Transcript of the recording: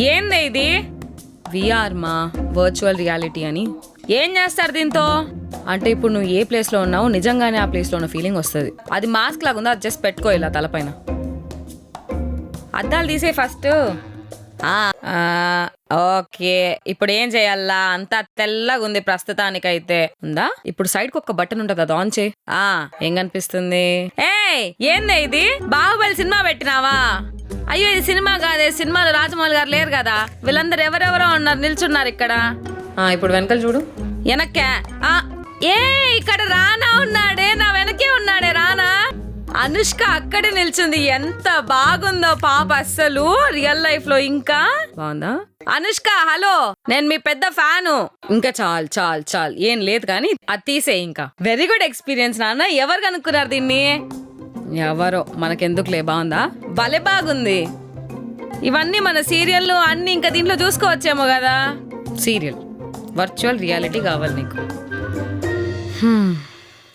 ఏంది ఇది? విఆర్ మా వర్చువల్ రియాలిటీ అని. ఏం చేస్తారు దీంతో? అంటే ఇప్పుడు నువ్వు ఏ ప్లేస్ లో ఉన్నావు నిజంగానే ఆ ప్లేస్ లో ఉన్న ఫీలింగ్ వస్తుంది. అది మాస్క్ లాగా ఉందా, అది జస్ట్ పెట్టుకో ఇలా తలపైన. అద్దాలు తీసే ఫస్ట్. ఓకే, ఇప్పుడు ఏం చేయాలా? అంతా తెల్లగా ఉంది ప్రస్తుతానికైతే. ఉందా? ఇప్పుడు సైడ్ కు ఒక బటన్ ఉంటది, అది ఆన్ చేయి. ఏం కనిపిస్తుంది? ఏందే ఇది? బాహుబలి సినిమా పెట్టినావా? అయ్యో ఇది సినిమా కాదే, సినిమాలో రాజమౌళి గారు లేరు కదా. వీళ్ళందరూ ఎవరెవరో ఉన్నారు, నిల్చున్నారు ఇక్కడ. ఇప్పుడు వెనకాల చూడు. వెనక్కే. ఇక్కడ రానా ఉన్నాడే, నా వెనకే ఉన్నాడే రానా. అనుష్క అక్కడే నిల్చుంది. ఎంత బాగుందో పాప, అస్సలు రియల్ లైఫ్ లో ఇంకా బాగుందా? అనుష్క హలో, నేను మీ పెద్ద ఫ్యాను. ఇంకా చాలు చాలు చాలు, ఏం లేదు కానీ అది తీసే. ఇంకా వెరీ గుడ్ ఎక్స్పీరియన్స్ నాన్న. ఎవరు కనుక్కున్నారు దీన్ని? ఎవరో, మనకెందుకులే. బాగుందా? భలే బాగుంది. ఇవన్నీ మన సీరియల్ అన్ని ఇంకా దీంట్లో చూసుకోవచ్చేమో కదా. సీరియల్ వర్చువల్ రియాలిటీ కావాలి నీకు.